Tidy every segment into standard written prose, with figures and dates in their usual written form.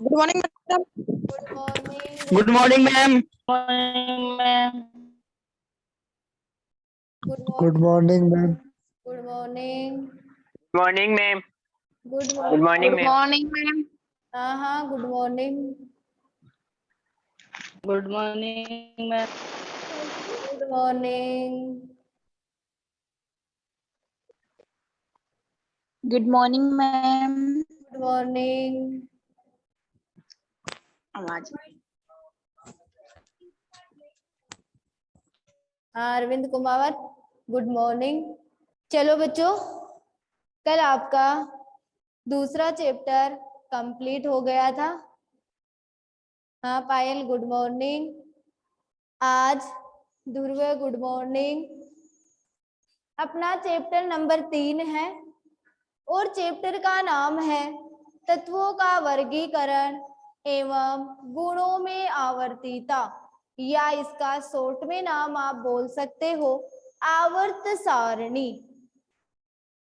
Good morning madam. Good morning. Good morning ma'am. Good morning ma'am. Good morning. Morning ma'am. Good good morning ma'am. Morning ma'am. हाँ good morning. Good morning ma'am. Good morning. Good morning ma'am. Good morning. आवाज हाँ Arvind Kumawat, good morning. चलो बच्चों, कल आपका दूसरा chapter complete हो गया था। हाँ पायल गुड मॉर्निंग। आज ध्रुव गुड मॉर्निंग। अपना चैप्टर नंबर 3 है और चैप्टर का नाम है तत्वों का वर्गीकरण एवं गुणों में आवर्तीता, या इसका शॉर्ट में नाम आप बोल सकते हो आवर्त सारणी।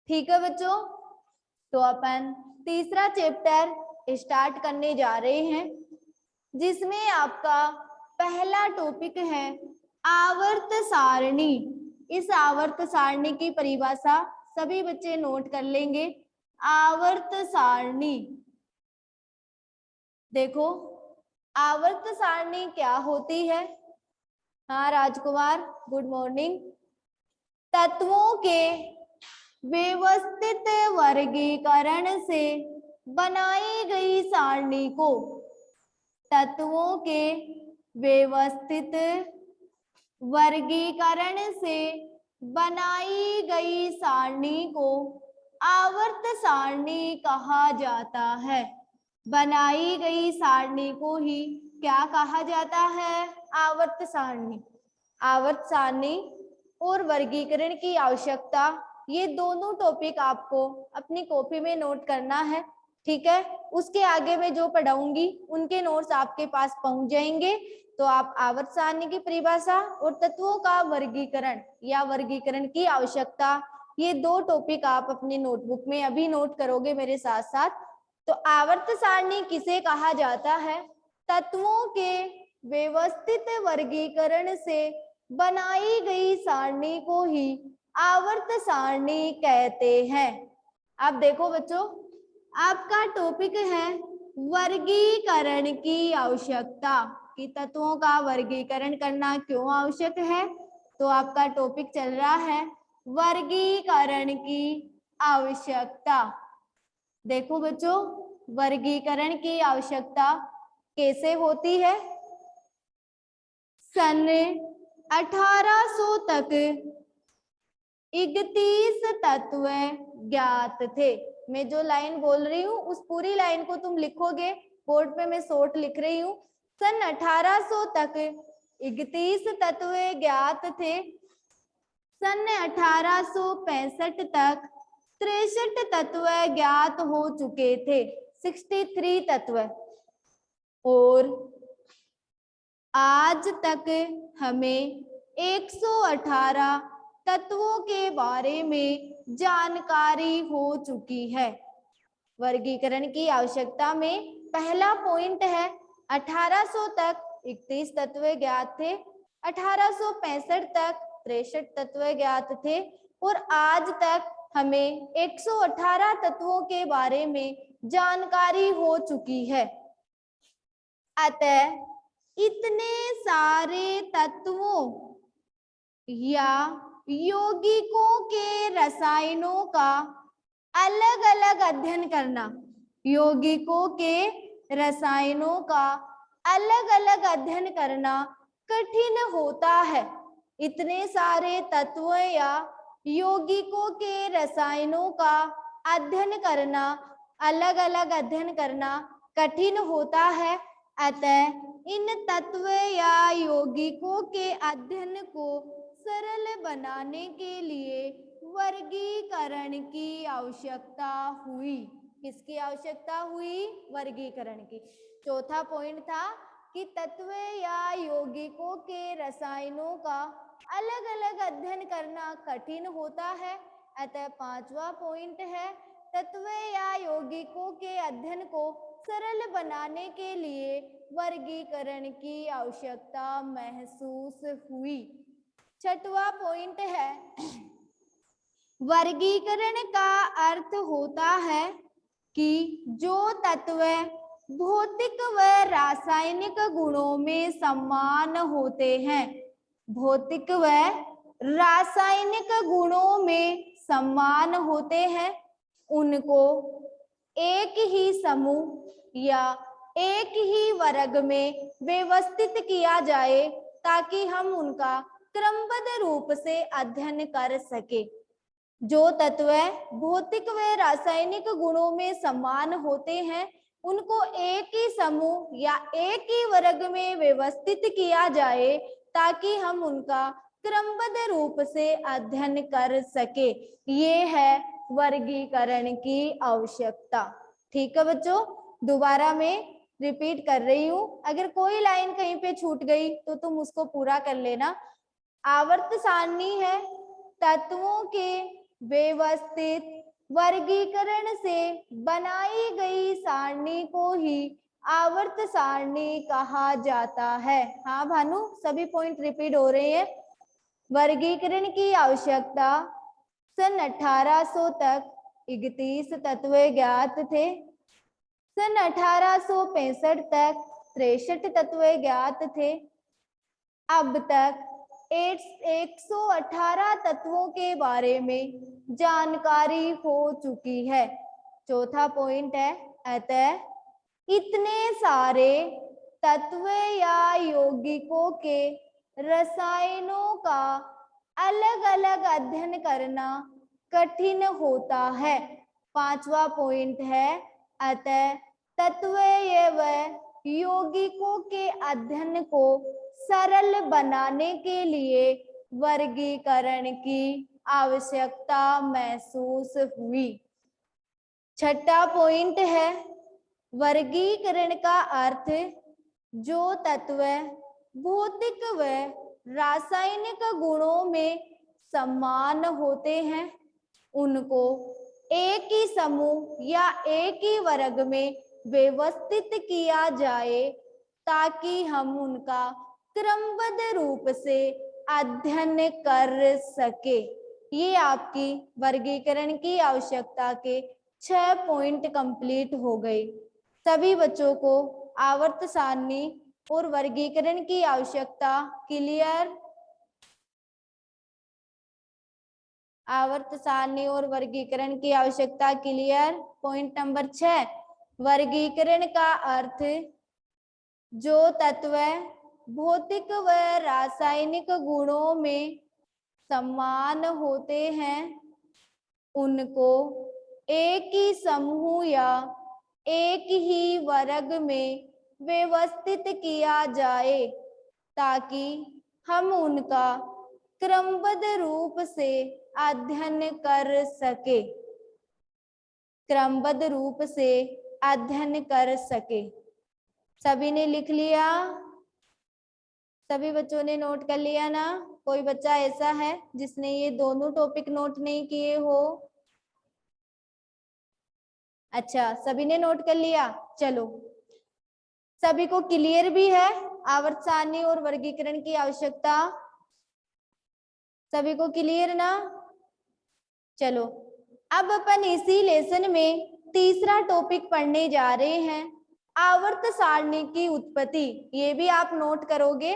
ठीक है बच्चों, तो अपन तीसरा चैप्टर स्टार्ट करने जा रहे हैं, जिसमें आपका पहला टॉपिक है आवर्त सारणी। इस आवर्त सारणी की परिभाषा सभी बच्चे नोट कर लेंगे। आवर्त सारणी, देखो आवर्त सारणी क्या होती है। हाँ राजकुमार गुड मॉर्निंग। तत्वों के व्यवस्थित वर्गीकरण से बनाई गई सारणी को, तत्वों के व्यवस्थित वर्गीकरण से बनाई गई सारणी को आवर्त सारणी कहा जाता है। बनाई गई सारणी को ही क्या कहा जाता है? आवर्त सारणी। आवर्त सारणी और वर्गीकरण की आवश्यकता, ये दोनों टॉपिक आपको अपनी कॉपी में नोट करना है। ठीक है, उसके आगे मैं जो पढ़ाऊंगी उनके नोट्स आपके पास पहुंच जाएंगे। तो आप आवर्त सारणी की परिभाषा और तत्वों का वर्गीकरण या वर्गीकरण की आवश्यकता, ये दो टॉपिक आप अपनी नोटबुक में अभी नोट करोगे मेरे साथ साथ। तो आवर्त सारणी किसे कहा जाता है? तत्वों के व्यवस्थित वर्गीकरण से बनाई गई सारणी को ही आवर्त सारणी कहते हैं। अब देखो बच्चों, आपका टॉपिक है वर्गीकरण की आवश्यकता, कि तत्वों का वर्गीकरण करना क्यों आवश्यक है। तो आपका टॉपिक चल रहा है वर्गीकरण की आवश्यकता। देखो बच्चों, वर्गीकरण की आवश्यकता कैसे होती है। सन 1800 तक 31 तत्व ज्ञात थे। मैं जो लाइन बोल रही हूँ उस पूरी लाइन को तुम लिखोगे, बोर्ड पे मैं शॉर्ट लिख रही हूँ। सन 1800 तक 31 तत्व ज्ञात थे। सन 1865 तक 63 तत्व ज्ञात हो चुके थे, 63 तत्व। और आज तक हमें 118 तत्वों के बारे में जानकारी हो चुकी है। वर्गीकरण की आवश्यकता में पहला पॉइंट है 1800 तक 31 तत्व ज्ञात थे, 1865 तक 63 तत्व ज्ञात थे, और आज तक हमें 118 तत्वों के बारे में जानकारी हो चुकी है। अतः इतने सारे तत्वों या यौगिकों के रसायनों का अलग अलग अध्ययन करना, यौगिकों के रसायनों का अलग अलग अध्ययन करना कठिन होता है। इतने सारे तत्वों या यौगिकों के रसायनों का अध्ययन करना, अलग अलग अध्ययन करना कठिन होता है। अतः इन तत्व या यौगिकों के अध्ययन को सरल बनाने के लिए वर्गीकरण की आवश्यकता हुई। किसकी आवश्यकता हुई? वर्गीकरण की। चौथा पॉइंट था कि तत्व या यौगिकों के रसायनों का अलग अलग अध्ययन करना कठिन होता है। अतः 5वां पॉइंट है, तत्व या यौगिकों के अध्ययन को सरल बनाने के लिए वर्गीकरण की आवश्यकता महसूस हुई। 6वां पॉइंट है, वर्गीकरण का अर्थ होता है कि जो तत्व भौतिक व रासायनिक गुणों में समान होते हैं, भौतिक व रासायनिक गुणों में समान होते हैं, उनको एक ही समूह या एक ही वर्ग में व्यवस्थित किया जाए ताकि हम उनका क्रमबद्ध रूप से अध्ययन कर सके। जो तत्व भौतिक व रासायनिक गुणों में समान होते हैं, उनको एक ही समूह या एक ही वर्ग में व्यवस्थित किया जाए ताकि हम उनका क्रमबद्ध रूप से अध्ययन कर सके। ये है वर्गीकरण की आवश्यकता। ठीक है बच्चों, दोबारा मैं रिपीट कर रही हूँ, अगर कोई लाइन कहीं पे छूट गई तो तुम उसको पूरा कर लेना। आवर्त सारणी है तत्वों के व्यवस्थित वर्गीकरण से बनाई गई सारणी को ही आवर्त सारणी कहा जाता है। हाँ भानु, सभी पॉइंट रिपीट हो रहे हैं। वर्गीकरण की आवश्यकता, सन 1800 तक 31 तत्व ज्ञात थे। सन 1865 तक 63 तत्व ज्ञात थे। अब तक 118 तत्वों के बारे में जानकारी हो चुकी है। चौथा पॉइंट है, अतः इतने सारे तत्व या यौगिकों के रसायनों का अलग अलग अध्ययन करना कठिन होता है। 5वां पॉइंट है, अतः तत्व व यौगिकों के अध्ययन को सरल बनाने के लिए वर्गीकरण की आवश्यकता महसूस हुई। 6वां पॉइंट है, वर्गीकरण का अर्थ जो तत्व भौतिक व रासायनिक गुणों में समान होते हैं, उनको एक ही समूह या एक ही वर्ग में व्यवस्थित किया जाए ताकि हम उनका क्रमबद्ध रूप से अध्ययन कर सके। ये आपकी वर्गीकरण की आवश्यकता के 6 पॉइंट कंप्लीट हो गए। सभी बच्चों को आवर्त सारणी और वर्गीकरण की आवश्यकता क्लियर? आवर्त सारणी और वर्गीकरण की आवश्यकता क्लियर? पॉइंट नंबर 6, वर्गीकरण का अर्थ जो तत्व भौतिक व रासायनिक गुणों में समान होते हैं, उनको एक ही समूह या एक ही वर्ग में व्यवस्थित किया जाए ताकि हम उनका क्रमबद्ध रूप से अध्ययन कर सके। क्रमबद्ध रूप से अध्ययन कर सके। सभी ने लिख लिया? सभी बच्चों ने नोट कर लिया ना? कोई बच्चा ऐसा है जिसने ये दोनों टॉपिक नोट नहीं किए हो? अच्छा, सभी ने नोट कर लिया। चलो, सभी को क्लियर भी है आवर्त सारणी और वर्गीकरण की आवश्यकता? सभी को क्लियर ना? चलो, अब अपन इसी लेसन में तीसरा टॉपिक पढ़ने जा रहे हैं, आवर्त सारणी की उत्पत्ति। ये भी आप नोट करोगे।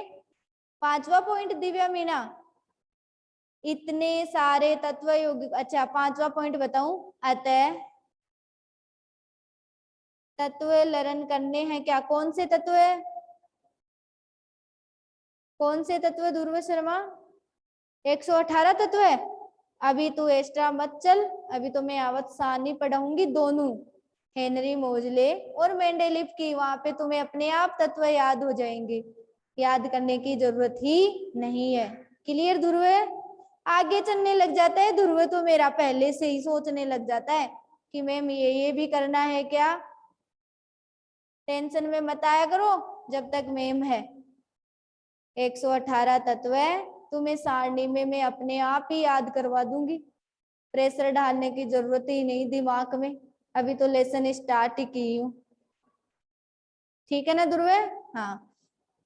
5वां पॉइंट दिव्या मीना, इतने सारे तत्व यौगिक। अच्छा, 5वां पॉइंट बताऊं, अतः तत्व लरण करने हैं क्या? कौन से तत्व है? कौन से तत्व ध्रुव शर्मा? 118 तत्व है। अभी तू एक्स्ट्रा मत चल, अभी तो मैं आवर्त सारणी पढ़ाऊंगी दोनों, हेनरी मोजले और मेंडेलीव की। वहां पे तुम्हें अपने आप तत्व याद हो जाएंगे, याद करने की जरूरत ही नहीं है। क्लियर ध्रुव? आगे चलने लग जाता है ध्रुव तो मेरा पहले से ही सोचने लग जाता है कि मैम ये भी करना है क्या। टेंशन में मत आया करो, जब तक मेम है। 118 तत्व है, तुम्हें सारणी में मैं अपने आप ही याद करवा दूंगी, प्रेशर डालने की जरूरत ही नहीं दिमाग में, अभी तो लेसन स्टार्ट ही की हूँ। ठीक है ना ध्रुवे? हाँ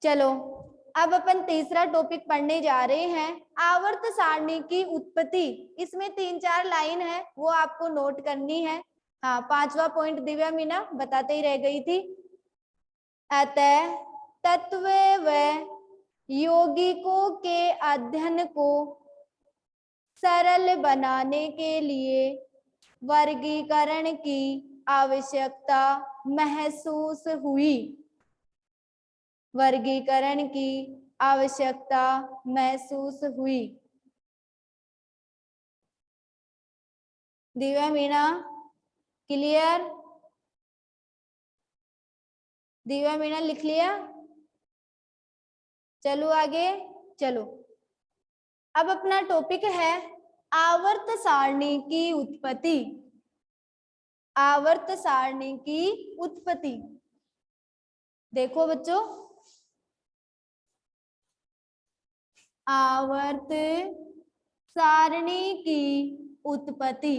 चलो अब अपन तीसरा टॉपिक पढ़ने जा रहे हैं, आवर्त सारणी की उत्पत्ति। इसमें 3-4 लाइन है, वो आपको नोट करनी है। हाँ 5वां पॉइंट दिव्या मीना बताते ही रह गई थी। अतः तत्व व यौगिकों के अध्ययन को सरल बनाने के लिए वर्गीकरण की आवश्यकता महसूस हुई। वर्गीकरण की आवश्यकता महसूस हुई। दिव्या मीना क्लियर? दिव्या मीना लिख लिया? चलो आगे चलो। अब अपना टॉपिक है आवर्त सारणी की उत्पत्ति। आवर्त सारणी की उत्पत्ति। देखो बच्चों, आवर्त सारणी की उत्पत्ति।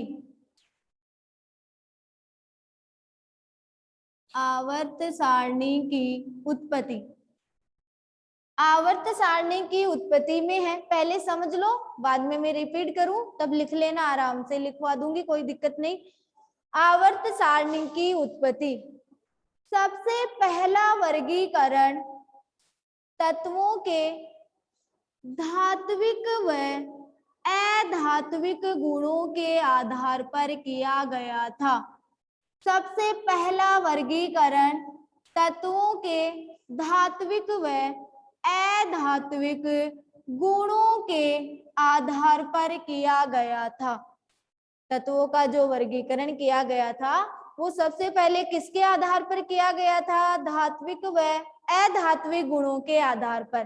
आवर्त सारणी की उत्पत्ति। आवर्त सारणी की उत्पत्ति में है, पहले समझ लो, बाद में मैं रिपीट करूं तब लिख लेना, आराम से लिखवा दूंगी, कोई दिक्कत नहीं। आवर्त सारणी की उत्पत्ति। सबसे पहला वर्गीकरण तत्वों के धात्विक व अधात्विक गुणों के आधार पर किया गया था। सबसे पहला वर्गीकरण तत्वों के धात्विक व अधात्विक गुणों के आधार पर किया गया था। तत्वों का जो वर्गीकरण किया गया था वो सबसे पहले किसके आधार पर किया गया था? धात्विक व अधात्विक गुणों के आधार पर,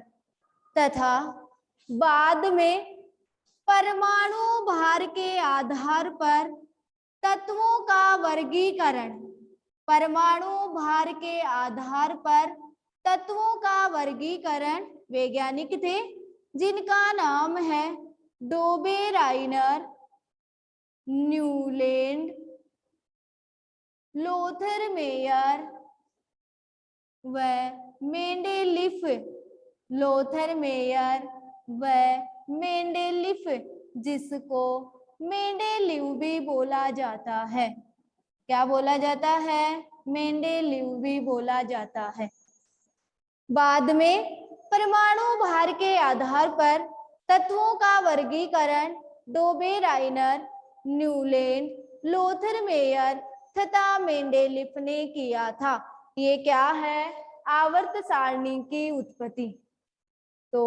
तथा बाद में परमाणु भार के आधार पर तत्वों का वर्गीकरण। परमाणु भार के आधार पर तत्वों का वर्गीकरण वैज्ञानिक थे जिनका नाम है डोबे राइनर, न्यूलैंड, लोथर मेयर व मेंडेलिफ। लोथर मेयर व मेंडेलिफ, जिसको मेंडेलीव भी बोला जाता है। क्या बोला जाता है? मेंडेलीव भी बोला जाता है। बाद में परमाणु भार के आधार पर तत्वों का वर्गीकरण डोबे राइनर, न्यूलैंड, लोथर मेयर तथा मेंडेलिफ ने किया था। ये क्या है? आवर्त सारणी की उत्पत्ति। तो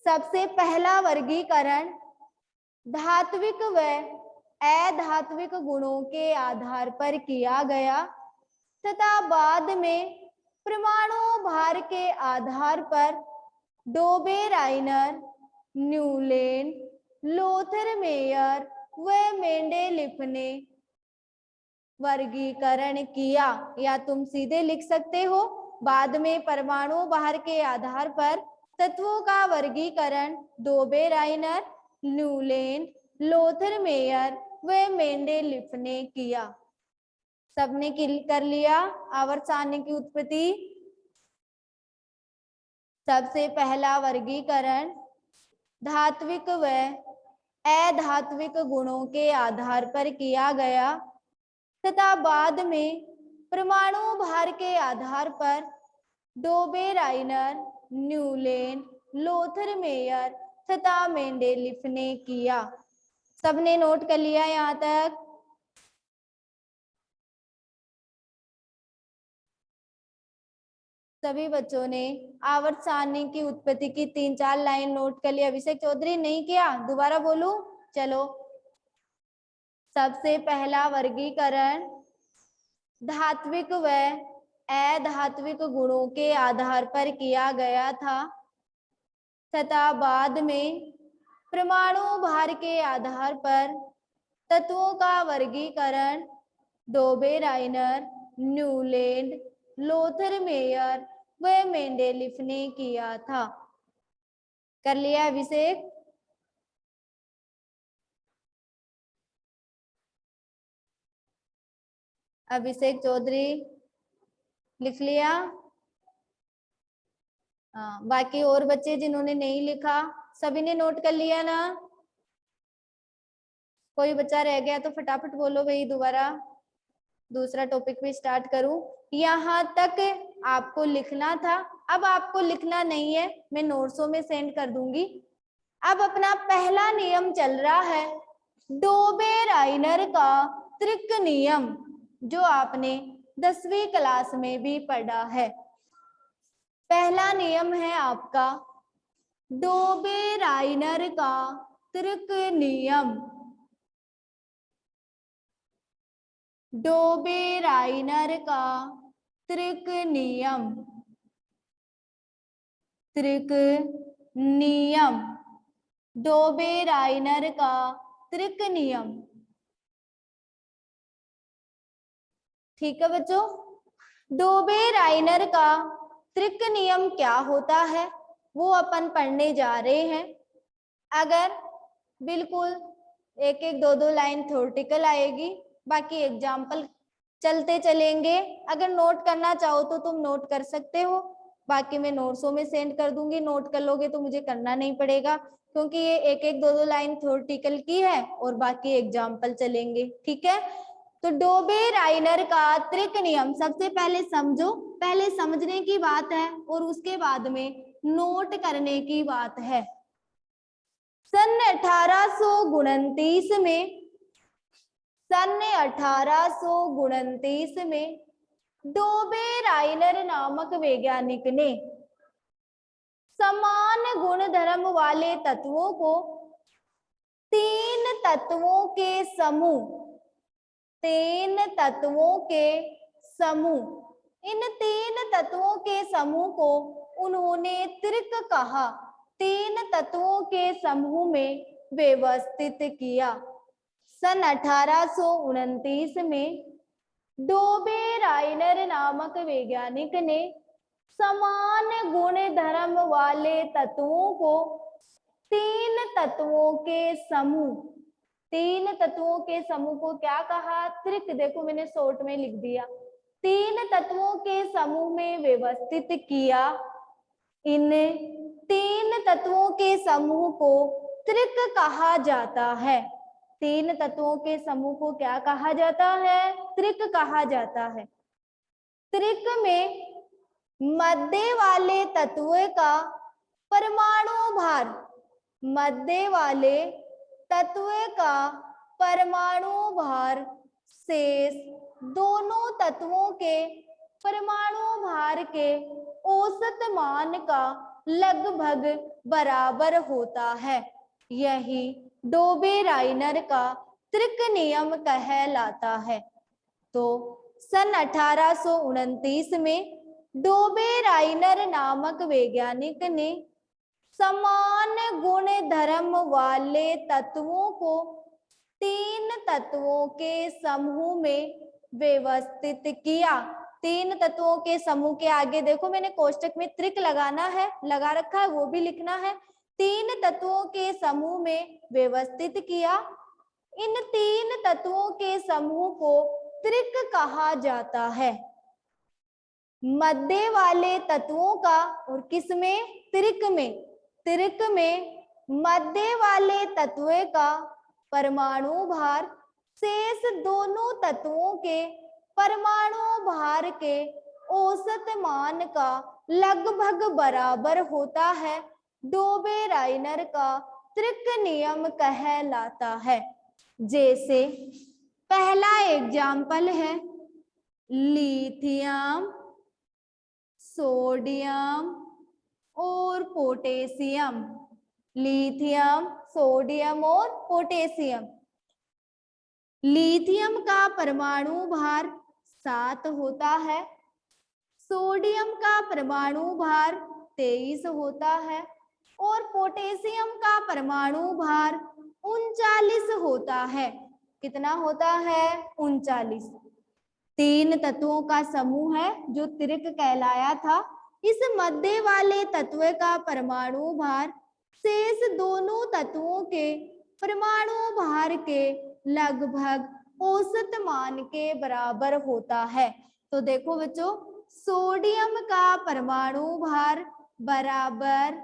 सबसे पहला वर्गीकरण धात्विक व अधात्विक गुणों के आधार पर किया गया तथा बाद में परमाणु भार के आधार पर डोबे राइनर, न्यूलैंड, लोथर मेयर व मेंडेलिफ ने वर्गीकरण किया। या तुम सीधे लिख सकते हो, बाद में परमाणु भार के आधार पर तत्वों का वर्गीकरण डोबे राइनर, न्यूलैंड, लोथर मेयर व मेंडेलिफ ने किया। सबने कर लिया आवर्त सारणी की उत्पत्ति। सबसे पहला वर्गीकरण धात्विक व अधात्विक गुणों के आधार पर किया गया तथा बाद में परमाणु भार के आधार पर डोबे राइनर, न्यूलैंड, लोथर मेयर तथा मेंडेलिफ ने किया। सबने नोट कर लिया यहाँ तक? सभी बच्चों ने आवर्त सारणी की उत्पत्ति की 3-4 लाइन नोट कर लिया। अभिषेक चौधरी नहीं किया? दोबारा बोलूं? चलो। सबसे पहला वर्गीकरण धात्विक व अधात्विक गुणों के आधार पर किया गया था तथा बाद में परमाणु भार के आधार पर तत्वों का वर्गीकरण डोबे राइनर, न्यूलैंड, लोथर मेयर वह मेंडेलिफ ने किया था। कर लिया अभिषेक? अभिषेक चौधरी लिख लिया? हाँ, बाकी और बच्चे जिन्होंने नहीं लिखा सभी ने नोट कर लिया ना? कोई बच्चा रह गया तो फटाफट बोलो भाई, दोबारा दूसरा टॉपिक भी स्टार्ट करूं। यहाँ तक आपको लिखना था, अब आपको लिखना नहीं है, मैं नोट्सों में सेंड कर दूंगी। अब अपना पहला नियम चल रहा है डोबे-राइनर का त्रिक नियम, जो आपने 10वीं क्लास में भी पढ़ा है। पहला नियम है आपका डोबे-राइनर का त्रिक नियम। डोबे-राइनर का त्रिक नियम। त्रिक नियम, डोबे-राइनर का त्रिक नियम। ठीक है बच्चों, डोबे-राइनर का त्रिक नियम क्या होता है वो अपन पढ़ने जा रहे हैं। अगर बिल्कुल एक एक दो दो लाइन थ्योरेटिकल आएगी, बाकी एग्जाम्पल चलते चलेंगे। अगर नोट करना चाहो तो तुम नोट कर सकते हो, बाकी मैं नोट्सों में सेंड कर दूंगी। नोट कर लोगे तो मुझे करना नहीं पड़ेगा, क्योंकि ये एक एक दो दो लाइन थ्योरेटिकल की है और बाकी एग्जाम्पल चलेंगे। ठीक है, तो डोबे-राइनर का त्रिक नियम सबसे पहले समझो, पहले समझने की बात है और उसके बाद में नोट करने की बात है। सन 1829 में, सन 1829 में डोबे-राइनर नामक वैज्ञानिक ने समान गुण धर्म वाले तत्वों को तीन तत्वों के समूह, तीन तत्वों के समूह, इन तीन तत्वों के समूह को उन्होंने त्रिक कहा, तीन तत्वों के समूह में व्यवस्थित किया। सन 1829 में डोबे-राइनर नामक वैज्ञानिक ने समान गुण धर्म वाले तत्वों को तीन तत्वों के समूह, तीन तत्वों के समूह को क्या कहा? त्रिक। देखो मैंने शॉर्ट में लिख दिया, तीन तत्वों के समूह में व्यवस्थित किया। इन तीन तत्वों के समूह को त्रिक कहा जाता है। तीन तत्वों के समूह को क्या कहा जाता है? त्रिक कहा जाता है। त्रिक में मध्य वाले तत्व का परमाणु भार, मध्य वाले तत्व का परमाणु भार शेष दोनों तत्वों के परमाणु भार के औसत मान का लगभग बराबर होता है। यही डोबे-राइनर का त्रिक नियम कहलाता है। तो सन 1829 में डोबे-राइनर नामक वैज्ञानिक ने समान गुण धर्म वाले तत्वों को तीन तत्वों के समूह में व्यवस्थित किया। तीन तत्वों के समूह के आगे देखो मैंने कोष्टक में त्रिक लगाना है, लगा रखा है, वो भी लिखना है। तीन तत्वों के समूह में व्यवस्थित किया। इन तीन तत्वों के समूह को त्रिक कहा जाता है। मध्य वाले तत्वों का, और किसमें? त्रिक में। त्रिक में मध्य वाले तत्व का परमाणु भार शेष दोनों तत्वों के परमाणु भार के औसत मान का लगभग बराबर होता है। डोबे-राइनर का त्रिक नियम कहलाता है। जैसे पहला एग्जाम्पल है लिथियम, सोडियम और पोटेशियम। लिथियम, सोडियम और पोटेशियम। लिथियम का परमाणु भार 7 होता है, सोडियम का परमाणु भार 23 होता है और पोटेशियम का परमाणु भार 39 होता है। कितना होता है? 39। तीन तत्वों का समूह है जो त्रिक कहलाया था। इस मध्य वाले तत्व का परमाणु भार शेष दोनों तत्वों के परमाणु भार के लगभग औसत मान के बराबर होता है। तो देखो बच्चों, सोडियम का परमाणु भार बराबर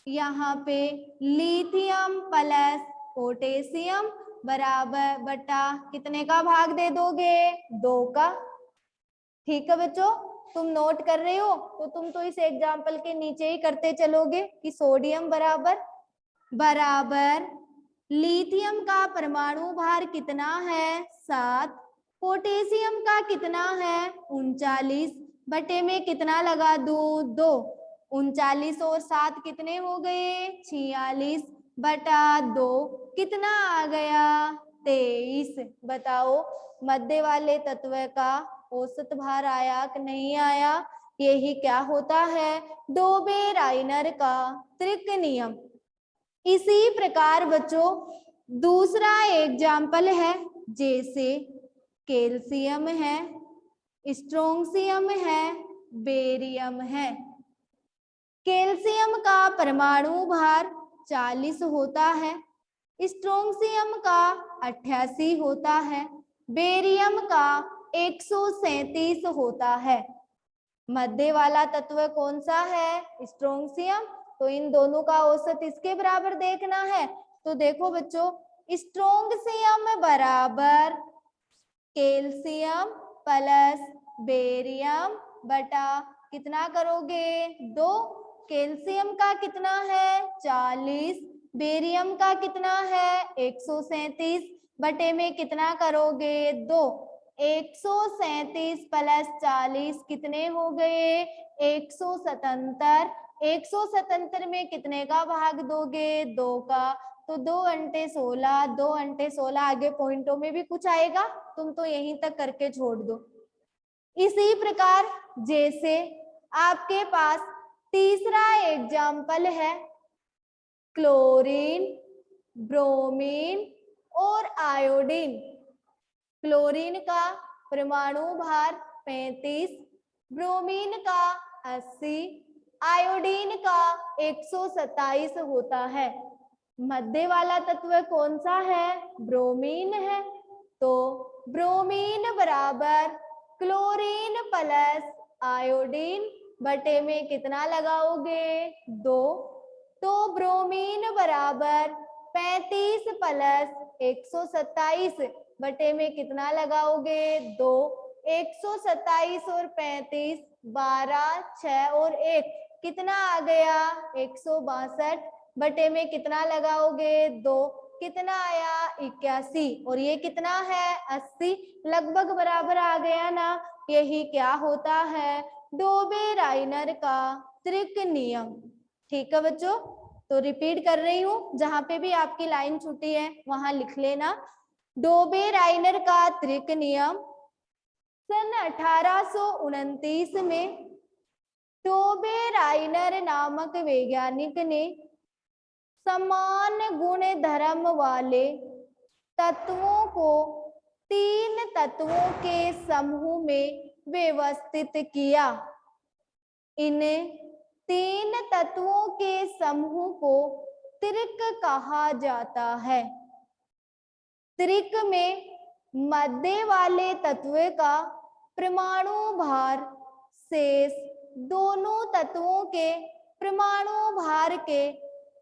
यहाँ पे लिथियम प्लस पोटेशियम बराबर बटा कितने का भाग दे दोगे? 2 का। ठीक है बच्चों, तुम नोट कर रहे हो तो तुम तो इस एग्जाम्पल के नीचे ही करते चलोगे कि सोडियम बराबर लिथियम का परमाणु भार कितना है? 7। पोटेशियम का कितना है? 39 बटे में कितना लगा दूं? 2। 39 और 7 कितने हो गए? 46 बटा 2 कितना आ गया? 23। बताओ मध्य वाले तत्व का औसत भार आया कि नहीं आया? यही क्या होता है? डोबे-राइनर का त्रिक नियम। इसी प्रकार बच्चों दूसरा एग्जाम्पल है, जैसे कैल्शियम है, स्ट्रोंशियम है, बेरियम है। कैल्शियम का परमाणु भार 40 होता है, स्ट्रोंशियम का 88 होता है, बेरियम का 137 होता है। मध्य वाला तत्व कौन सा है? स्ट्रोंशियम। तो इन दोनों का औसत इसके बराबर देखना है। तो देखो बच्चों, स्ट्रोंशियम बराबर कैल्शियम प्लस बेरियम बटा कितना करोगे? 2। कैल्शियम का कितना है? 40। बेरियम का कितना है? 137 बटे में कितना करोगे? 2। 137 प्लस 40 कितने हो गए? 177। 177 में कितने का भाग दोगे? 2 का। तो 2 अंटे 16, 2 अंटे 16। आगे पॉइंटों में भी कुछ आएगा, तुम तो यहीं तक करके छोड़ दो। इसी प्रकार जैसे आपके पास तीसरा एग्जाम्पल है, क्लोरीन, ब्रोमीन और आयोडीन। क्लोरीन का परमाणु भार 35, ब्रोमीन का 80, आयोडीन का 127 होता है। मध्य वाला तत्व कौन सा है? ब्रोमीन है। तो ब्रोमीन बराबर क्लोरीन प्लस आयोडीन बटे में कितना लगाओगे? 2। तो ब्रोमीन बराबर 35 प्लस 127 बटे में कितना लगाओगे? 2। 127 और 35, 12, 6 और 1 कितना आ गया? 162 बटे में कितना लगाओगे? 2 कितना आया? 81। और ये कितना है? 80। लगभग बराबर आ गया ना? यही क्या होता है? डोबे-राइनर का त्रिक नियम। ठीक है बच्चों, तो रिपीट कर रही हूँ, जहां पे भी आपकी लाइन छूटी है वहां लिख लेना। डोबे-राइनर का त्रिक नियम सन 1829 में डोबे-राइनर नामक वैज्ञानिक ने समान गुण धर्म वाले तत्वों को 3 तत्वों के समूह में व्यवस्थित किया। इन 3 तत्वों के समूह को त्रिक कहा जाता है। त्रिक में मध्य वाले तत्व का परमाणु भार शेष दोनों तत्वों के परमाणु भार के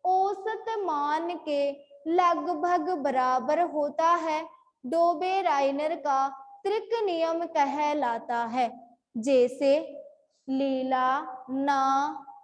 औसत मान के लगभग बराबर होता है। डोबे-राइनर का त्रिक नियम कहलाता है। जैसे लीला ना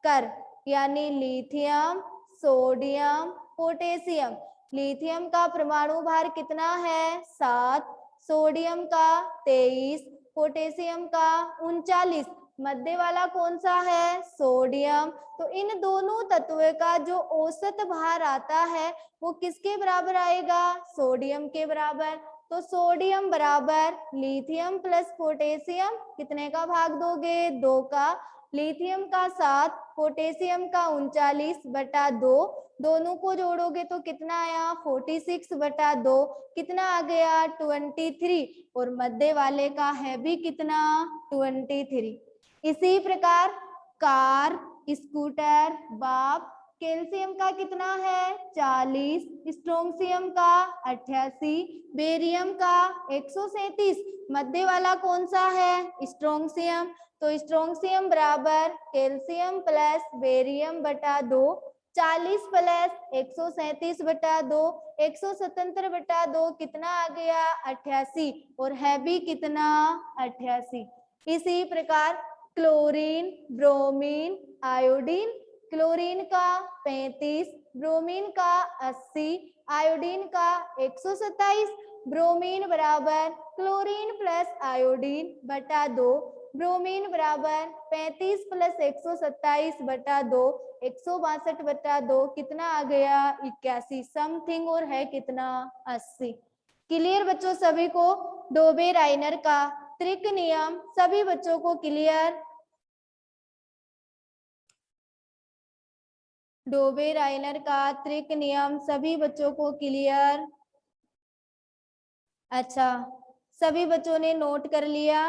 कर, यानी लिथियम, सोडियम, पोटेशियम। लिथियम का परमाणु भार कितना है? 7। सोडियम का 23, पोटेशियम का 39। मध्य वाला कौन सा है? सोडियम। तो इन दोनों तत्वों का जो औसत भार आता है वो किसके बराबर आएगा? सोडियम के बराबर। तो सोडियम बराबर लिथियम प्लस पोटेशियम कितने का भाग दोगे? 2 का। लिथियम का 7, पोटेशियम का 39 बटा 2। दोनों को जोड़ोगे तो कितना आया? 46 बटा 2 कितना आ गया? 23। और मध्य वाले का है भी कितना? 23। इसी प्रकार कार, स्कूटर, बाप। कैल्शियम का कितना है 40, स्ट्रोंशियम का 88, बेरियम का 137। मध्य वाला कौन सा है स्ट्रोंशियम, तो स्ट्रोंशियम बराबर कैल्शियम प्लस बेरियम बटा 2, 40 प्लस 137 बटा 2, 177 बटा 2 कितना आ गया 88, और है भी कितना 88। इसी प्रकार क्लोरीन, ब्रोमीन, आयोडीन, क्लोरीन का 35, ब्रोमीन का 80, आयोडीन का 127। ब्रोमीन बराबर क्लोरीन प्लस आयोडीन बटा 2, ब्रोमीन बराबर 35 प्लस 127 बटा 2, 162 बटा 2 कितना आ गया 81 समथिंग, और है कितना 80। क्लियर बच्चों सभी को डोबे-राइनर का त्रिक नियम सभी बच्चों को क्लियर। डोबे-राइनर का त्रिक नियम सभी बच्चों को क्लियर। अच्छा, सभी बच्चों ने नोट कर लिया?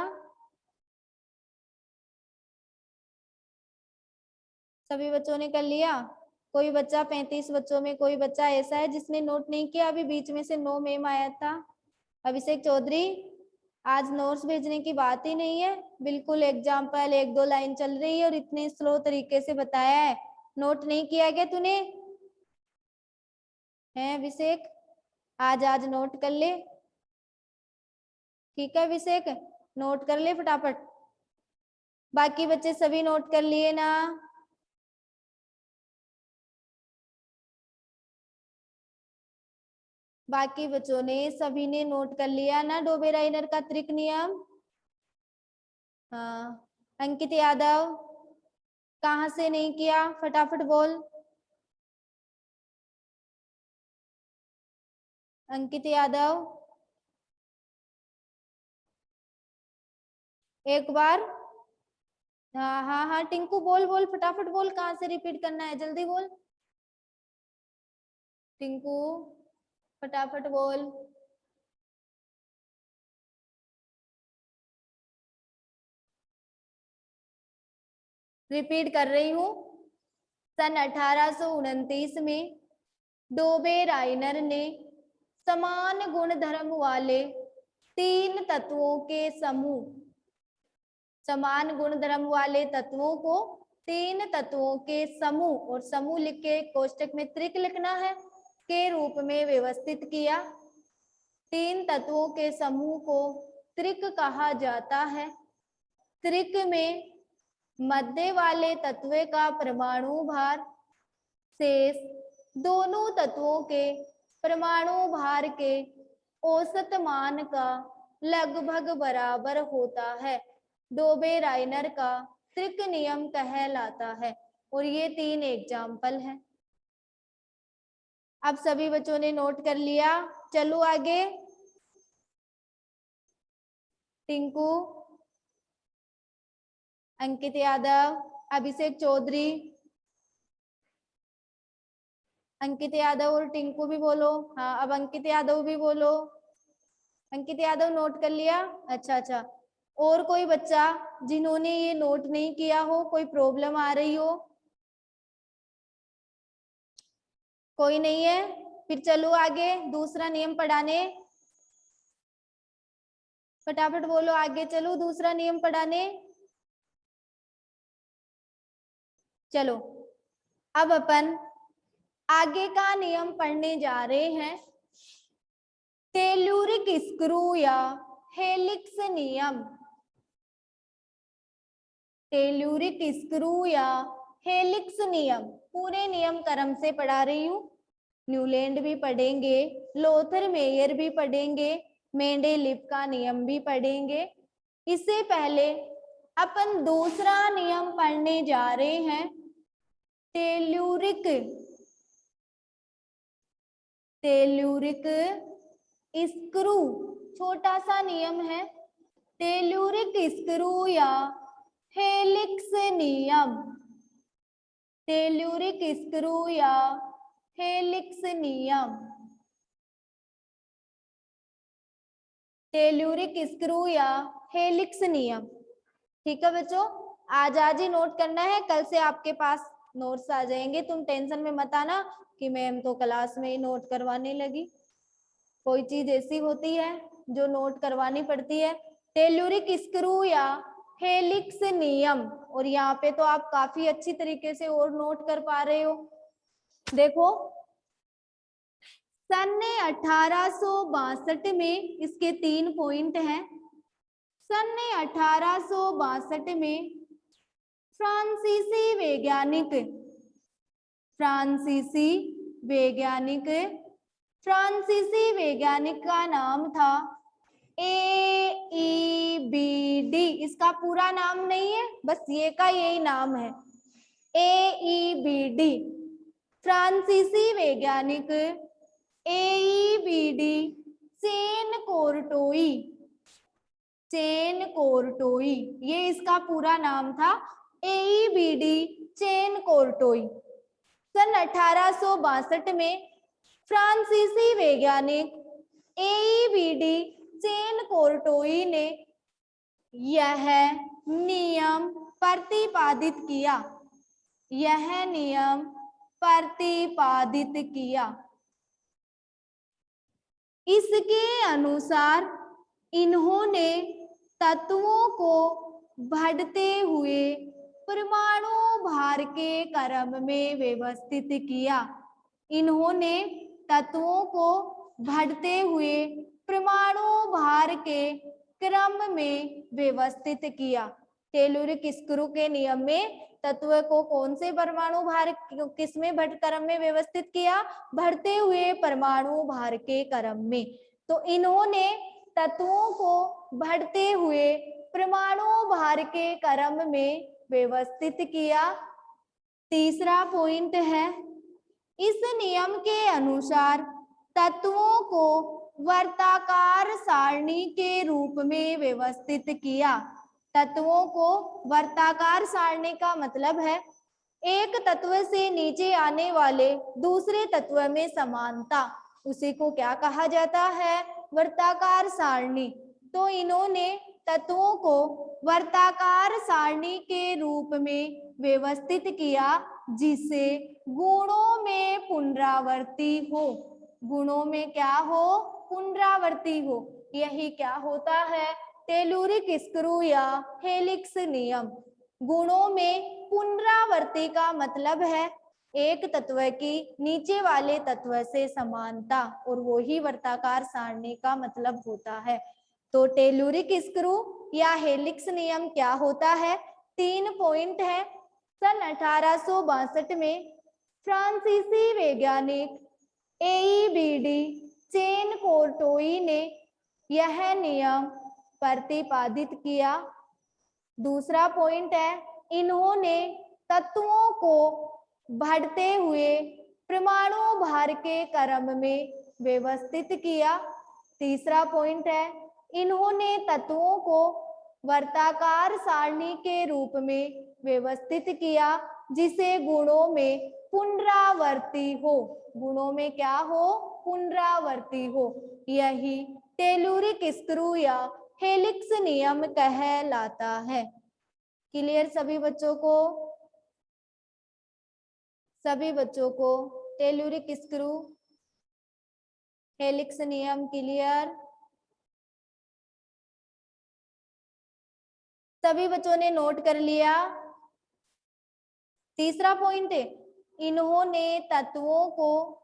सभी बच्चों ने कर लिया? कोई बच्चा 35 बच्चों में कोई बच्चा ऐसा है जिसने नोट नहीं किया? अभी बीच में से नो मेम आया था। अभिषेक चौधरी, आज नोट्स भेजने की बात ही नहीं है, बिल्कुल एग्जाम्पल 1-2 लाइन चल रही है और इतने स्लो तरीके से बताया है। नोट नहीं किया क्या तूने? है अभिषेक, आज नोट कर ले। ठीक है अभिषेक, नोट कर ले फटाफट। बाकी बच्चे सभी नोट कर लिए ना? बाकी बच्चों ने सभी ने नोट कर लिया ना डोबे-राइनर का त्रिक नियम? हाँ, अंकित यादव कहाँ से नहीं किया, फटाफट बोल। अंकित यादव एक बार। हाँ हाँ हाँ टिंकू बोल बोल फटाफट बोल, कहाँ से रिपीट करना है जल्दी बोल टिंकू, फटाफट बोल। रिपीट कर रही हूँ। सन 1829 में डोबे-राइनर ने समान गुण धर्म वाले 3 तत्वों के समूह, समान गुण धर्म वाले तत्वों को 3 तत्वों के समूह, और समूह लिख के कोष्टक में त्रिक लिखना है, के रूप में व्यवस्थित किया। 3 तत्वों के समूह को त्रिक कहा जाता है। त्रिक में मध्य वाले तत्व का परमाणु भार शेष दोनों तत्वों के परमाणु भार के औसत मान का लगभग बराबर होता है। डोबे-राइनर का त्रिक नियम कहलाता है, और ये 3 एग्जाम्पल है। अब सभी बच्चों ने नोट कर लिया? चलो आगे। टिंकू, अंकित यादव, अभिषेक चौधरी, अंकित यादव और टिंकू भी बोलो। हाँ, अब अंकित यादव भी बोलो। अंकित यादव नोट कर लिया? अच्छा अच्छा, और कोई बच्चा जिन्होंने ये नोट नहीं किया हो, कोई प्रॉब्लम आ रही हो? कोई नहीं है? फिर चलो आगे दूसरा नियम पढ़ाने, फटाफट बोलो आगे चलो दूसरा नियम पढ़ाने। चलो अब अपन आगे का नियम पढ़ने जा रहे हैं, टेलुरिक स्क्रू या हेलिक्स नियम। टेलुरिक स्क्रू या हेलिक्स नियम पूरे नियम क्रम से पढ़ा रही हूँ। न्यूलैंड भी पढ़ेंगे, लोथर मेयर भी पढ़ेंगे, मेंडेलिव का नियम भी पढ़ेंगे। इससे पहले अपन दूसरा नियम पढ़ने जा रहे हैं, टेलुरिक स्क्रू। छोटा सा नियम है, टेलुरिक स्क्रू या हेलिक्स नियम। टेलुरिक स्क्रू या हेलिक्स नियम। टेलुरिक स्क्रू या हेलिक्स नियम। ठीक है बच्चों, आज आज ही नोट करना है, कल से आपके पास नोट्स आ जाएंगे। तुम टेंशन में मत आना कि मैम तो क्लास में ही नोट करवाने लगी। कोई चीज ऐसी होती है जो नोट करवानी पड़ती है। टेलुरिक स्क्रू या हेलिक्स नियम, और यहाँ पे तो आप काफी अच्छी तरीके से और नोट कर पा रहे हो। देखो सन 1862 में, इसके 3 पॉइंट हैं। सन 1862 में फ्रांसीसी वैज्ञानिक का नाम था AEBD। इसका पूरा नाम नहीं है, बस ये का यही नाम है, AEBD। फ्रांसीसी वैज्ञानिक AEBD चेन कोर्टोई, ये इसका पूरा नाम था, AEBD चेन कोर्टोई। सन 1862 में फ्रांसीसी वैज्ञानिक AEBD चेन कोर्टोई ने यह नियम प्रतिपादित किया। इसके अनुसार इन्होंने तत्वों को बढ़ते हुए परमाणु भार के क्रम में व्यवस्थित किया। इन्होंने तत्वों को बढ़ते हुए परमाणु भार के क्रम में व्यवस्थित किया। टेलुरिक स्क्रू के नियम में तत्व को कौन से परमाणु भार किसमें क्रम में व्यवस्थित किया? बढ़ते हुए परमाणु भार के क्रम में। तो इन्होंने तत्वों को बढ़ते हुए परमाणु भार के क्रम में व्यवस्थित किया। तीसरा पॉइंट है, इस नियम के अनुसार तत्वों को वर्ताकार सारणी के रूप में व्यवस्थित किया। तत्वों को वर्ताकार सारणी का मतलब है एक तत्व से नीचे आने वाले दूसरे तत्व में समानता, उसी को क्या कहा जाता है? वर्ताकार सारणी। तो इन्होंने तत्वों को वर्ताकार सारणी के रूप में व्यवस्थित किया, जिसे गुणों में पुनरावर्ती हो। गुणों में क्या हो? पुनरावर्ती हो। यही क्या होता है? टेलुरिक स्क्रू या हेलिक्स नियम। गुणों में पुनरावर्ती का मतलब है एक तत्व की नीचे वाले तत्व से समानता, और वो ही वर्ताकार सारणी का मतलब होता है। तो टेलुरिक स्क्रू या हेलिक्स नियम क्या होता है? 3 पॉइंट है। सन 1862 में फ्रांसीसी वैज्ञानिक AEBD चेन कोर्टोई ने यह नियम प्रतिपादित किया। दूसरा पॉइंट है, इन्होंने तत्वों को बढ़ते हुए परमाणु भार के क्रम में व्यवस्थित किया। तीसरा पॉइंट है, इन्होंने तत्वों को वर्ताकार सारणी के रूप में व्यवस्थित किया, जिसे गुणों में पुनरावर्ती हो। गुणों में क्या हो? पुनरावर्ती हो। यही टेलुरिक स्क्रू या हेलिक्स नियम कहलाता है। क्लियर सभी बच्चों को? सभी बच्चों को टेलुरिक स्क्रू हेलिक्स नियम क्लियर? सभी बच्चों ने नोट कर लिया? तीसरा पॉइंट है, इन्होंने तत्वों को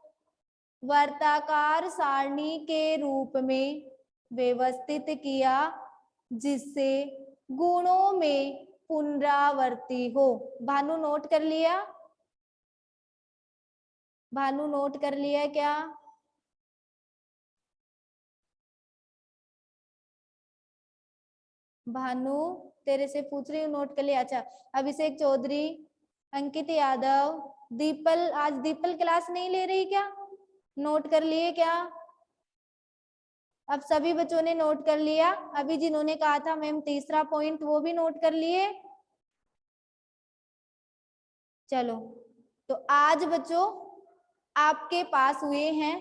वर्ताकार सारणी के रूप में व्यवस्थित किया, जिससे गुणों में पुनरावर्ती हो। भानु नोट कर लिया? भानु नोट कर लिया क्या? भानु तेरे से पूछ रही हूँ, नोट कर लिया? अच्छा, अभिषेक चौधरी, अंकित यादव, दीपल, आज दीपल क्लास नहीं ले रही क्या? नोट कर लिए क्या? अब सभी बच्चों ने नोट कर लिया? अभी जिन्होंने कहा था मैम तीसरा पॉइंट, वो भी नोट कर लिए? चलो, तो आज बच्चों आपके पास हुए हैं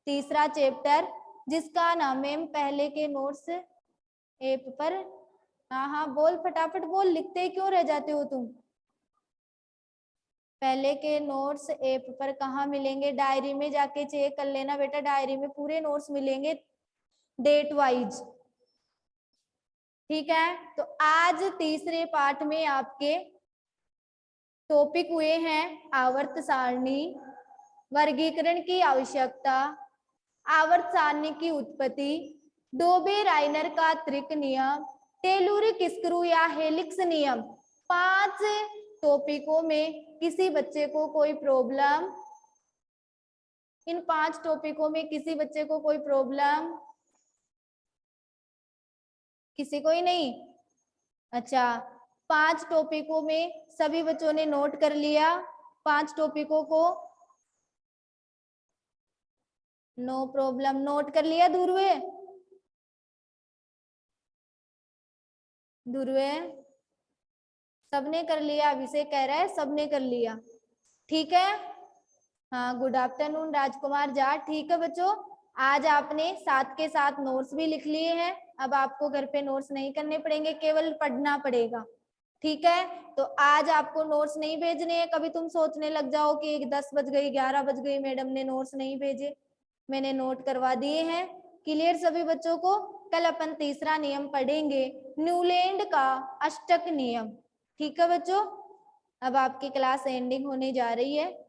तीसरा चैप्टर, जिसका नाम है, पहले के नोट्स ऐप पर हाँ हाँ बोल, फटाफट बोल, लिखते क्यों रह जाते हो तुम? पहले के नोट्स ऐप पर कहाँ मिलेंगे? डायरी में जाके चेक कर लेना बेटा, डायरी में पूरे नोट्स मिलेंगे डेट वाइज। ठीक है, तो आज तीसरे पाठ में आपके टॉपिक हुए हैं आवर्त सारणी, वर्गीकरण की आवश्यकता, आवर्त सारणी की उत्पत्ति, डोबे राइनर का त्रिक नियम, टेलुरिक स्क्रू या हेलिक्स नियम। 5 टॉपिकों में किसी बच्चे को कोई प्रॉब्लम? इन 5 टॉपिकों में किसी बच्चे को कोई प्रॉब्लम? किसी को ही नहीं? अच्छा, 5 टॉपिकों में सभी बच्चों ने नोट कर लिया 5 टॉपिकों को? नो प्रॉब्लम, नोट कर लिया ध्रुवे? ध्रुवे सबने कर लिया? अभिषेक कह रहा है सबने कर लिया। ठीक है, हाँ, गुड आफ्टरनून राजकुमार जाट। ठीक है बच्चों, आज आपने साथ के साथ नोट्स भी लिख लिए हैं। अब आपको घर पे नोट्स नहीं करने पड़ेंगे, केवल पढ़ना पड़ेगा। ठीक है, तो आज आपको नोट्स नहीं भेजने हैं। कभी तुम सोचने लग जाओ कि 10 बज गई, 11 बज गई, मैडम ने नोट्स नहीं भेजे। मैंने नोट करवा दिए हैं। क्लियर सभी बच्चों को? कल अपन तीसरा नियम पढ़ेंगे, न्यूलैंड का अष्टक नियम। ठीक है बच्चों, अब आपकी क्लास एंडिंग होने जा रही है।